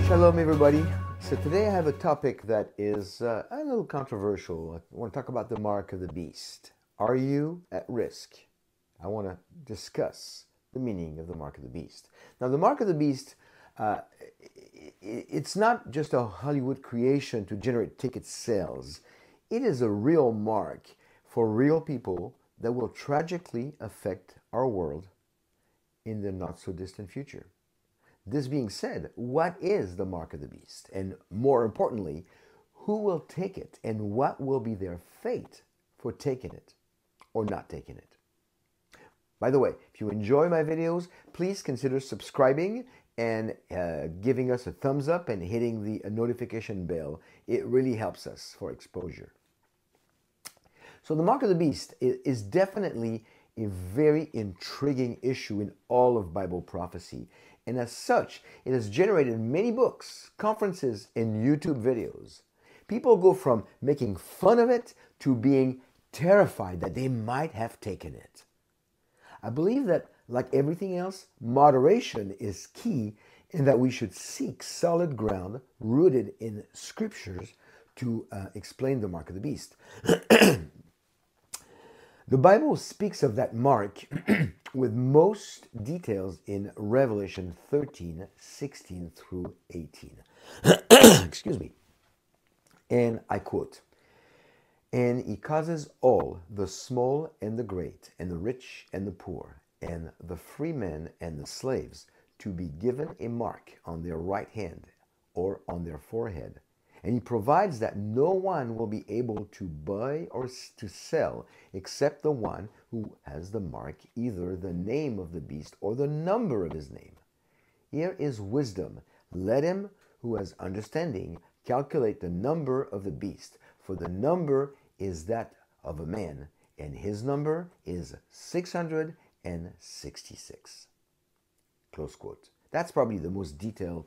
Shalom everybody. So today I have a topic that is a little controversial. I want to talk about the mark of the beast. Are you at risk? I want to discuss the meaning of the mark of the beast. Now the mark of the beast, it's not just a Hollywood creation to generate ticket sales. It is a real mark for real people that will tragically affect our world in the not so distant future. This being said, what is the mark of the beast? And more importantly, who will take it and what will be their fate for taking it or not taking it? By the way, if you enjoy my videos, please consider subscribing and giving us a thumbs up and hitting the notification bell. It really helps us for exposure. So the mark of the beast is definitely a very intriguing issue in all of Bible prophecy. And as such, it has generated many books, conferences, and YouTube videos. People go from making fun of it to being terrified that they might have taken it. I believe that, like everything else, moderation is key and that we should seek solid ground rooted in scriptures to explain the mark of the beast. The Bible speaks of that mark with most details in Revelation 13, 16 through 18. Excuse me. And I quote, "And he causes all, the small and the great, and the rich and the poor, and the free men and the slaves, to be given a mark on their right hand or on their forehead. And he provides that no one will be able to buy or to sell except the one who has the mark, either the name of the beast or the number of his name. Here is wisdom. Let him who has understanding calculate the number of the beast, for the number is that of a man, and his number is 666. Close quote. That's probably the most detailed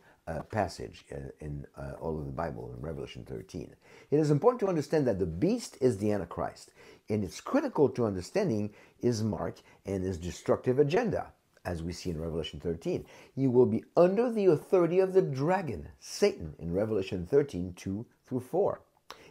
passage in all of the Bible in Revelation 13. It is important to understand that the beast is the Antichrist, and it's critical to understanding his mark and his destructive agenda, as we see in Revelation 13. He will be under the authority of the dragon, Satan, in Revelation 13, 2 through 4.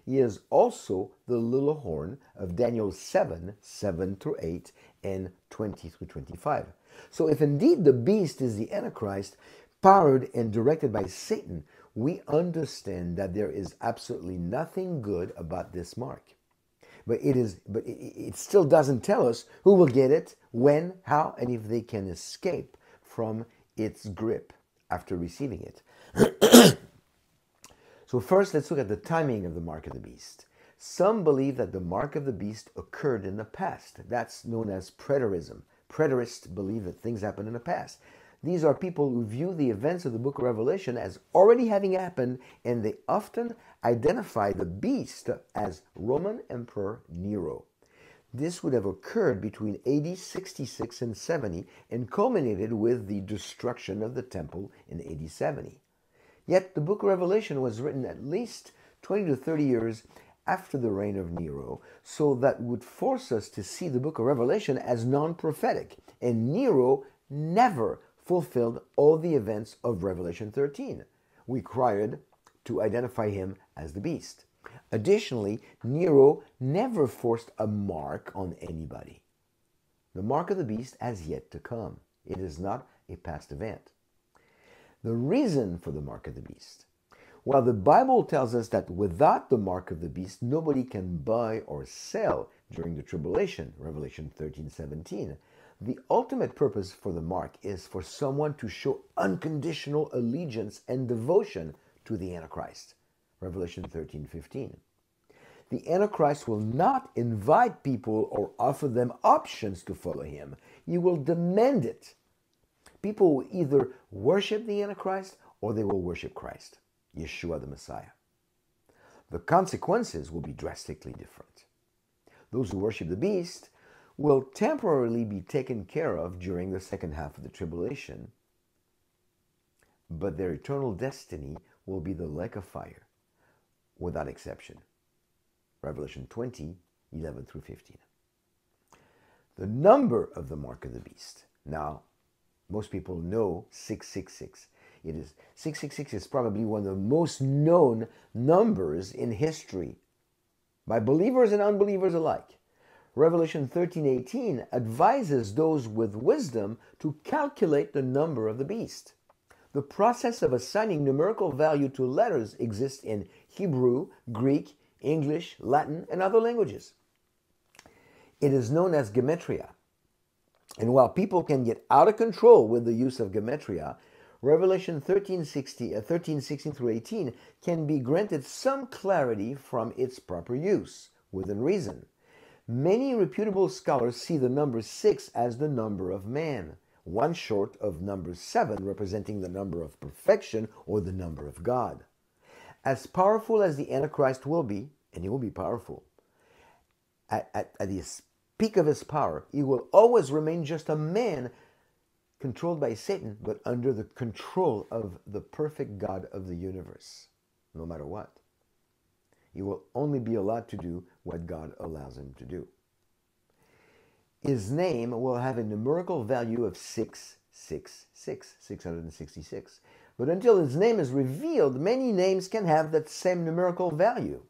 He is also the little horn of Daniel 7, 7 through 8, and 20 through 25. So if indeed the beast is the Antichrist, powered and directed by Satan, we understand that there is absolutely nothing good about this mark. But it still doesn't tell us who will get it, when, how, and if they can escape from its grip after receiving it. So first, let's look at the timing of the mark of the beast. Some believe that the mark of the beast occurred in the past. That's known as preterism. Preterists believe that things happen in the past. These are people who view the events of the book of Revelation as already having happened, and they often identify the beast as Roman Emperor Nero. This would have occurred between AD 66 and 70 and culminated with the destruction of the temple in AD 70. Yet the book of Revelation was written at least 20 to 30 years after the reign of Nero, so that would force us to see the book of Revelation as non-prophetic, and Nero never fulfilled all the events of Revelation 13. Required to identify him as the beast. Additionally, Nero never forced a mark on anybody. The mark of the beast has yet to come. It is not a past event. The reason for the mark of the beast. While the Bible tells us that without the mark of the beast, nobody can buy or sell during the tribulation, Revelation 13:17, the ultimate purpose for the mark is for someone to show unconditional allegiance and devotion to the Antichrist, Revelation 13:15. The Antichrist will not invite people or offer them options to follow him. He will demand it. People will either worship the Antichrist or they will worship Christ, Yeshua the Messiah. The consequences will be drastically different. Those who worship the beast will temporarily be taken care of during the second half of the tribulation, but their eternal destiny will be the lake of fire, without exception. Revelation 20, 11 through 15. The number of the mark of the beast. Now, most people know 666. It is 666 is probably one of the most known numbers in history by believers and unbelievers alike. Revelation 13:18 advises those with wisdom to calculate the number of the beast. The process of assigning numerical value to letters exists in Hebrew, Greek, English, Latin, and other languages. It is known as gematria. And while people can get out of control with the use of gematria, Revelation 13:16 through 18 can be granted some clarity from its proper use, within reason. Many reputable scholars see the number 6 as the number of man, one short of number 7 representing the number of perfection or the number of God. As powerful as the Antichrist will be, and he will be powerful, at the peak of his power, he will always remain just a man controlled by Satan, but under the control of the perfect God of the universe, no matter what. He will only be allowed to do what God allows him to do. His name will have a numerical value of 666. But until his name is revealed, many names can have that same numerical value.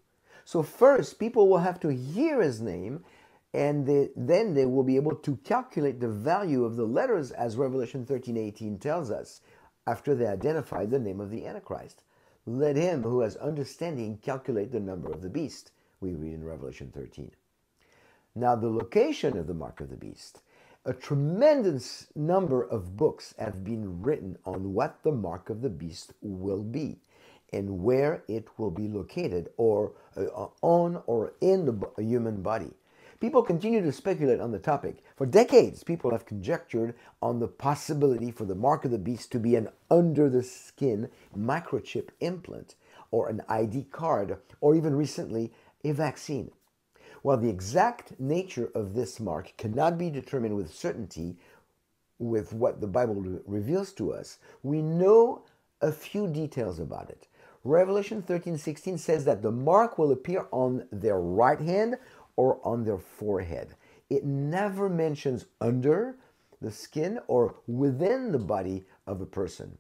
So first, people will have to hear his name, and then they will be able to calculate the value of the letters, as Revelation 13:18 tells us, after they identify the name of the Antichrist. Let him who has understanding calculate the number of the beast, we read in Revelation 13. Now, the location of the mark of the beast. A tremendous number of books have been written on what the mark of the beast will be and where it will be located, or on or in the human body. People continue to speculate on the topic. For decades, people have conjectured on the possibility for the mark of the beast to be an under-the-skin microchip implant, or an ID card, or even recently, a vaccine. While the exact nature of this mark cannot be determined with certainty with what the Bible reveals to us, we know a few details about it. Revelation 13:16 says that the mark will appear on their right hand or on their forehead. It never mentions under the skin or within the body of a person.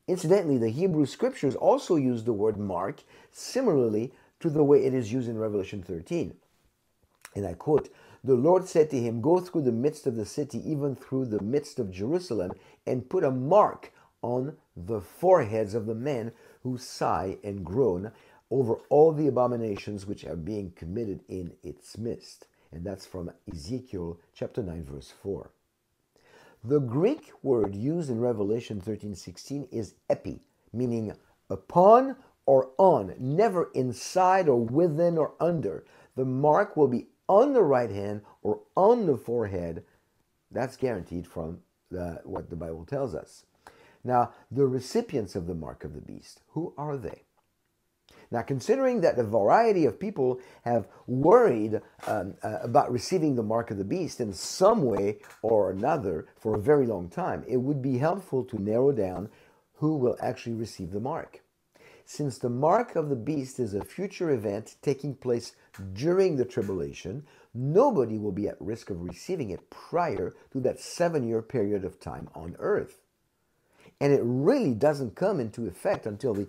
Incidentally, the Hebrew scriptures also use the word mark similarly to the way it is used in Revelation 13. And I quote, "The Lord said to him, go through the midst of the city, even through the midst of Jerusalem, and put a mark on the foreheads of the men who sigh and groan over all the abominations which are being committed in its midst." And that's from Ezekiel chapter 9, verse 4. The Greek word used in Revelation 13:16 is epi, meaning upon or on, never inside or within or under. The mark will be on the right hand or on the forehead. That's guaranteed from what the Bible tells us. Now, the recipients of the mark of the beast, who are they? Now, considering that a variety of people have worried about receiving the mark of the beast in some way or another for a very long time, it would be helpful to narrow down who will actually receive the mark. Since the mark of the beast is a future event taking place during the tribulation, nobody will be at risk of receiving it prior to that 7-year period of time on earth. And it really doesn't come into effect until the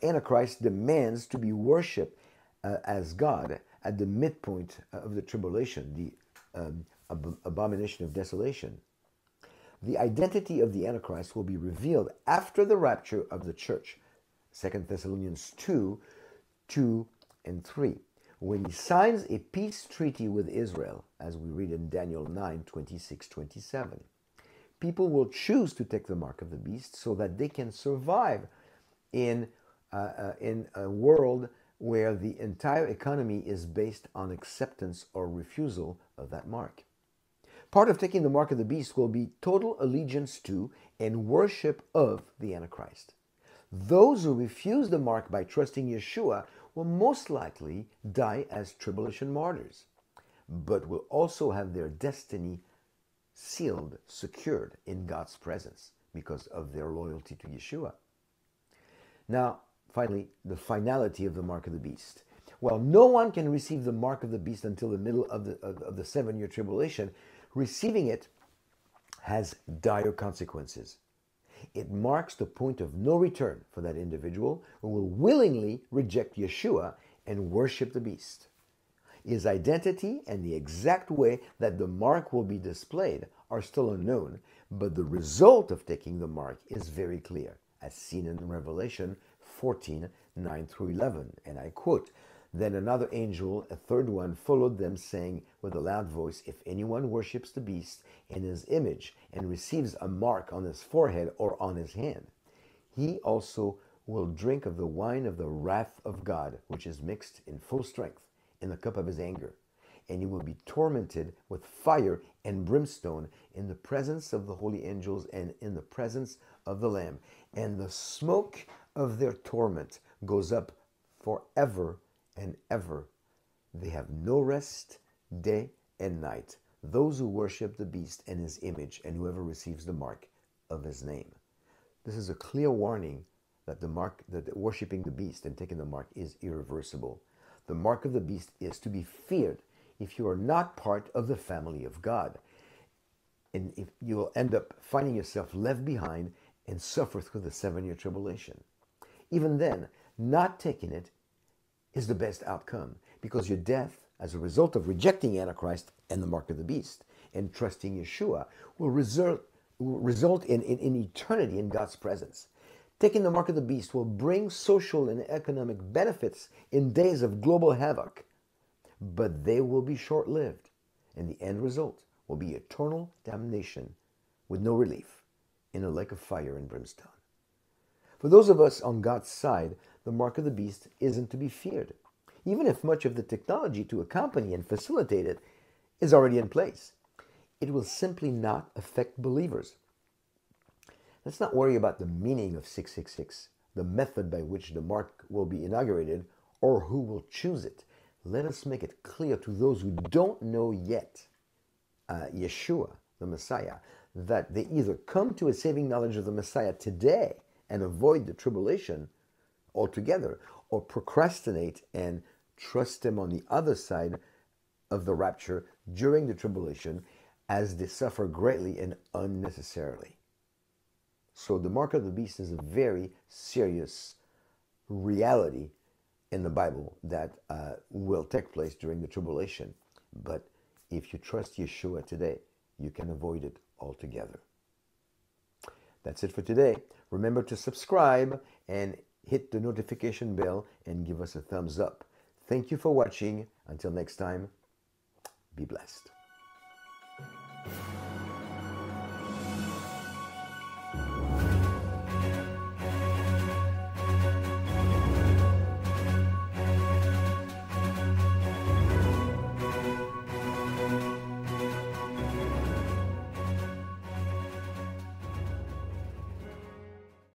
Antichrist demands to be worshipped as God at the midpoint of the tribulation, the abomination of desolation. The identity of the Antichrist will be revealed after the rapture of the church, 2 Thessalonians 2 and 3, when he signs a peace treaty with Israel, as we read in Daniel 9:26-27. People will choose to take the mark of the beast so that they can survive in a world where the entire economy is based on acceptance or refusal of that mark. Part of taking the mark of the beast will be total allegiance to and worship of the Antichrist. Those who refuse the mark by trusting Yeshua will most likely die as tribulation martyrs, but will also have their destiny sealed, secured in God's presence because of their loyalty to Yeshua. Now, finally, the finality of the mark of the beast. Well, no one can receive the mark of the beast until the middle of the 7-year tribulation. Receiving it has dire consequences. It marks the point of no return for that individual who will willingly reject Yeshua and worship the beast. His identity and the exact way that the mark will be displayed are still unknown, but the result of taking the mark is very clear, as seen in Revelation 14, 9 through 11. And I quote, "Then another angel, a third one, followed them, saying with a loud voice, If anyone worships the beast in his image and receives a mark on his forehead or on his hand, he also will drink of the wine of the wrath of God, which is mixed in full strength in the cup of his anger. And he will be tormented with fire and brimstone in the presence of the holy angels and in the presence of the Lamb. And the smoke of their torment goes up forever and ever. They have no rest day and night, those who worship the beast and his image, and whoever receives the mark of his name." This is a clear warning that that worshiping the beast and taking the mark is irreversible. The mark of the beast is to be feared if you are not part of the family of God. And if you will end up finding yourself left behind and suffer through the 7-year tribulation. Even then, not taking it is the best outcome, because your death, as a result of rejecting Antichrist and the mark of the beast and trusting Yeshua, will result in eternity in God's presence. Taking the mark of the beast will bring social and economic benefits in days of global havoc, but they will be short-lived, and the end result will be eternal damnation with no relief in a lake of fire and brimstone. For those of us on God's side, the mark of the beast isn't to be feared, even if much of the technology to accompany and facilitate it is already in place. It will simply not affect believers. Let's not worry about the meaning of 666, the method by which the mark will be inaugurated, or who will choose it. Let us make it clear to those who don't know yet Yeshua, the Messiah, that they either come to a saving knowledge of the Messiah today and avoid the tribulation altogether, or procrastinate and trust him on the other side of the rapture during the tribulation, as they suffer greatly and unnecessarily. So the mark of the beast is a very serious reality in the Bible that will take place during the tribulation. But if you trust Yeshua today, you can avoid it altogether. That's it for today. Remember to subscribe and hit the notification bell and give us a thumbs up. Thank you for watching. Until next time, be blessed.